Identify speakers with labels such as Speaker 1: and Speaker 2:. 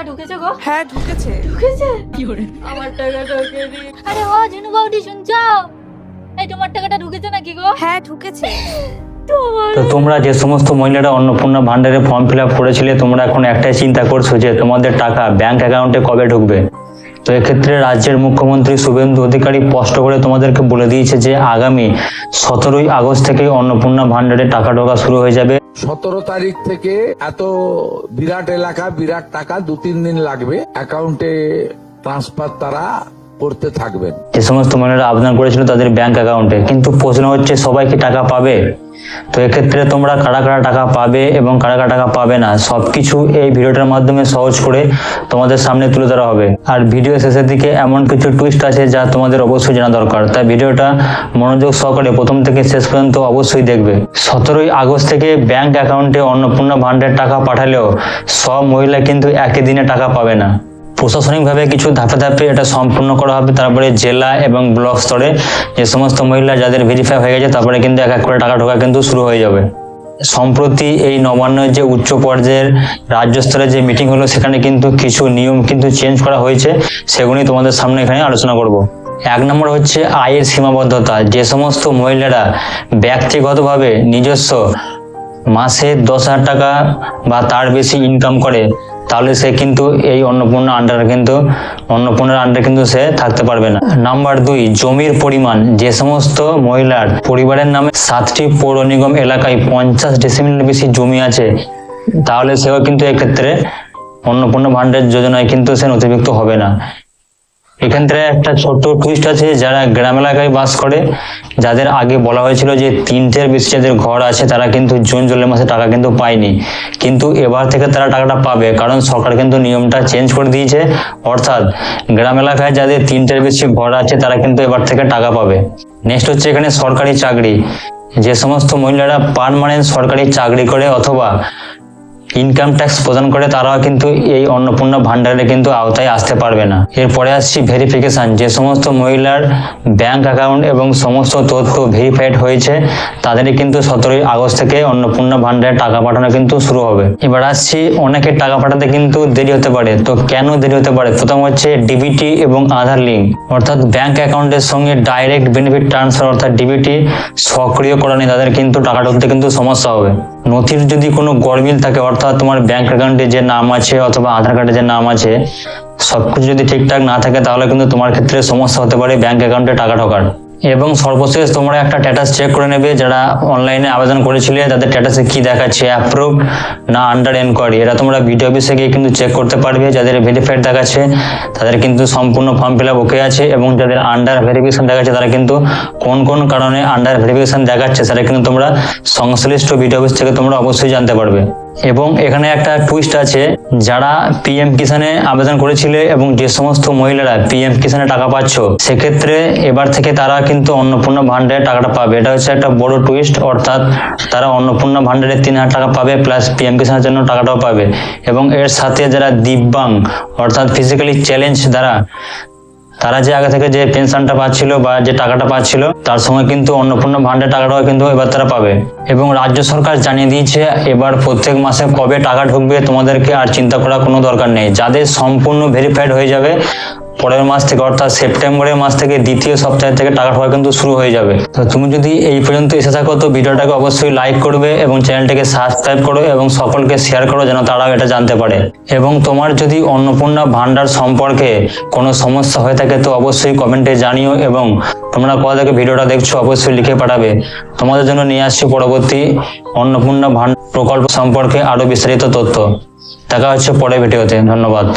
Speaker 1: ঢুকেছে গো?
Speaker 2: হ্যাঁ ঢুকেছে।
Speaker 1: ঢুকেছে? কি করে? আমার টাকা ঢোকেনি। আরে ও জিনু বৌদি শুনছো? এই তোমার টাকাটা ঢুকেছে নাকি গো?
Speaker 2: হ্যাঁ ঢুকেছে।
Speaker 3: তো তোমরা যে সমস্ত মহিলারা অন্নপূর্ণা ভান্ডারে ফর্ম ফিল আপ করেছিলে, তোমরা এখন একটাই চিন্তা করছো যে তোমাদের টাকা ব্যাংক অ্যাকাউন্টে কবে ঢুকবে। তো এক্ষেত্রে রাজ্যের মুখ্যমন্ত্রী শুভেন্দু অধিকারী স্পষ্ট করে তোমাদেরকে বলে দিয়েছে যে আগামী 17ই আগস্ট থেকে অন্নপূর্ণা ভান্ডারে টাকা ঢোকা শুরু হয়ে যাবে।
Speaker 4: 17 তারিখ থেকে এত বিরাট এলাকা, বিরাট টাকা 2-3 দিন লাগবে অ্যাকাউন্টে ট্রান্সফার তারা করতে থাকবেন।
Speaker 3: যে সমস্ত মহিলারা আবেদন করেছিল তাদের ব্যাংক অ্যাকাউন্টে, কিন্তু প্রশ্ন হচ্ছে সবাই কি টাকা পাবে? তো এক্ষেত্রে তোমরা কারা কারা টাকা পাবে এবং কারা কারা টাকা পাবে না সবকিছু এই ভিডিওটার মাধ্যমে সহজ করে তোমাদের সামনে তুলে ধরা হবে। আর ভিডিও শেষের দিকে এমন কিছু টুইস্ট আছে যা তোমাদের অবশ্যই জানা দরকার, তাই ভিডিওটা মনোযোগ সহকারে প্রথম থেকে শেষ পর্যন্ত অবশ্যই দেখবে। 17ই আগস্ট থেকে ব্যাংক অ্যাকাউন্টে অন্নপূর্ণা ভান্ডারের টাকা পাঠালেও সব মহিলা কিন্তু একই দিনে টাকা পাবে না। প্রশাসনিকভাবে কিছু ধাপে ধাপে এটা সম্পূর্ণ করা হবে, তারপরে জেলা এবং ব্লক স্তরে যে সমস্ত মহিলা যাদের ভেরিফাই হয়ে গেছে তারপরে কিন্তু এক এক করে টাকা ঢোকা কিন্তু শুরু হয়ে যাবে। সম্প্রতি এই নবান্নের যে উচ্চ পর্যায়ের রাজ্য স্তরে যে মিটিং হলো সেখানে কিন্তু কিছু নিয়ম কিন্তু চেঞ্জ করা হয়েছে, সেগুলি তোমাদের সামনে এখানে আলোচনা করব। 1 নম্বর হচ্ছে আয়ের সীমাবদ্ধতা। যে সমস্ত মহিলারা ব্যক্তিগতভাবে নিজস্ব মাসে 10,000 টাকা বা তার বেশি ইনকাম করে তাহলে সে কিন্তু এই অন্নপূর্ণার আন্ডারে কিন্তু সে থাকতে পারবে না। নাম্বার 2, জমির পরিমাণ। যে সমস্ত মহিলার পরিবারের নামে 7টি পৌর নিগম এলাকায় 50 ডেসিমিলের বেশি জমি আছে তাহলে সেও কিন্তু এক্ষেত্রে অন্নপূর্ণা ভান্ডার যোজনায় কিন্তু সে নথিভুক্ত হবে না। এখান থেকে একটা ছোট্ট টুইস্ট আছে, যারা গ্রাম এলাকায় বাস করে, যাদের আগে বলা হয়েছিল যে 3টের বেশি যাদের ঘর আছে তারা কিন্তু জুন জুলাই মাসে টাকা কিন্তু পায়নি, কিন্তু এবার থেকে তারা টাকাটা পাবে, কারণ সরকার কিন্তু নিয়মটা চেঞ্জ করে দিয়েছে। অর্থাৎ গ্রাম এলাকায় যাদের 3টের বেশি ঘর আছে তারা কিন্তু এবার থেকে টাকা পাবে। নেক্সট হচ্ছে এখানে সরকারি চাকরি। যে সমস্ত মহিলারা পার্মানেন্ট সরকারি চাকরি করে অথবা ইনকাম ট্যাক্স প্রদান করে তারাও কিন্তু এই অন্নপূর্ণা ভান্ডারে কিন্তু আওতায় আসতে পারবে না। এরপরে আসছি ভেরিফিকেশন। যে সমস্ত মহিলার ব্যাংক অ্যাকাউন্ট এবং সমস্ত তথ্য ভেরিফাইড হয়েছে তাদেরই কিন্তু 17ই আগস্ট থেকে অন্নপূর্ণা ভান্ডারে টাকা পাঠানো কিন্তু শুরু হবে। এবার আসছি অনেকের টাকা পাঠাতে কিন্তু দেরি হতে পারে। তো কেন দেরি হতে পারে? প্রথম হচ্ছে ডিবিটি এবং আধার লিঙ্ক, অর্থাৎ ব্যাংক অ্যাকাউন্টের সঙ্গে ডাইরেক্ট বেনিফিট ট্রান্সফার অর্থাৎ ডিবিটি সক্রিয় করা নেই, তাদের কিন্তু টাকা ঢুকতে কিন্তু সমস্যা হবে। নথির যদি কোনো গরমিল থাকে, অর্থাৎ তোমার ব্যাংক অ্যাকাউন্টে যে নাম আছে অথবা আধার কার্ডে যে নাম আছে সবকিছু যদি ঠিকঠাক না থাকে তাহলে কিন্তু তোমার ক্ষেত্রে সমস্যা হতে পারে ব্যাংক অ্যাকাউন্টে টাকা ঢোকার। এবং সর্বশেষ তোমরা একটা স্ট্যাটাস চেক করে নেবে, যারা অনলাইনে আবেদন করেছিলে তাদের স্ট্যাটাসে কি দেখাচ্ছে, অ্যাপ্রুভ না আন্ডার এনকোয়ারি, এটা তোমরা বিডিও অফিসে গিয়ে কিন্তু চেক করতে পারবে। যাদের ভেরিফাইড দেখাচ্ছে তাদের কিন্তু সম্পূর্ণ ফর্ম ফিল আপ ওকে আছে, এবং যাদের আন্ডার ভেরিফিকেশন দেখাচ্ছে তারা কিন্তু কোন কোন কারণে আন্ডার ভেরিফিকেশন দেখাচ্ছে সেটা কিন্তু তোমরা সংশ্লিষ্ট বিডিও অফিস থেকে তোমরা অবশ্যই জানতে পারবে। এবং এখানে একটা টুইস্ট আছে, যারা পিএম কিষানে আবেদন করেছিলে এবং যে সমস্ত মহিলারা পিএম কিষানে টাকা পাচ্ছ সেক্ষেত্রে এবার থেকে তারা কিন্তু অন্নপূর্ণা ভান্ডারে টাকাটা পাবে। এটা হচ্ছে একটা বড় টুইস্ট, অর্থাৎ তারা অন্নপূর্ণা ভান্ডারে 3,000 টাকা পাবে প্লাস পিএম কিষানের জন্য টাকাটাও পাবে। এবং এর সাথে যারা দিব্যাঙ্গ অর্থাৎ ফিজিক্যালি চ্যালেঞ্জ তারা যে আগে থেকে যে পেনশনটা পাচ্ছিল বা যে টাকাটা পাচ্ছিল তার সঙ্গে কিন্তু অন্নপূর্ণা ভান্ডার টাকাটাও কিন্তু এবার তারা পাবে। এবং রাজ্য সরকার জানিয়ে দিয়েছে এবার প্রত্যেক মাসে কবে টাকা ঢুকবে তোমাদেরকে আর চিন্তা করার কোনো দরকার নেই। যাদের সম্পূর্ণ ভেরিফাইড হয়ে যাবে পরের মাস থেকে অর্থাৎ সেপ্টেম্বরের মাস থেকে দ্বিতীয় সপ্তাহ থেকে টাকা ঢোকা কিন্তু শুরু হয়ে যাবে। তো তুমি যদি এই পর্যন্ত এসে থাকো তো ভিডিওটাকে অবশ্যই লাইক করবে এবং চ্যানেলটাকে সাবস্ক্রাইব করো এবং সকলকে শেয়ার করো যেন তারাও এটা জানতে পারে। এবং তোমার যদি অন্নপূর্ণা ভান্ডার সম্পর্কে কোনো সমস্যা হয়ে থাকে তো অবশ্যই কমেন্টে জানিও, এবং তোমরা কোথা থেকে ভিডিওটা দেখছো অবশ্যই লিখে পাঠাবে। তোমাদের জন্য নিয়ে আসছি পরবর্তী অন্নপূর্ণা ভান্ডার প্রকল্প সম্পর্কে আরো বিস্তারিত তথ্য। দেখা হচ্ছে পরের ভিডিওতে। ধন্যবাদ।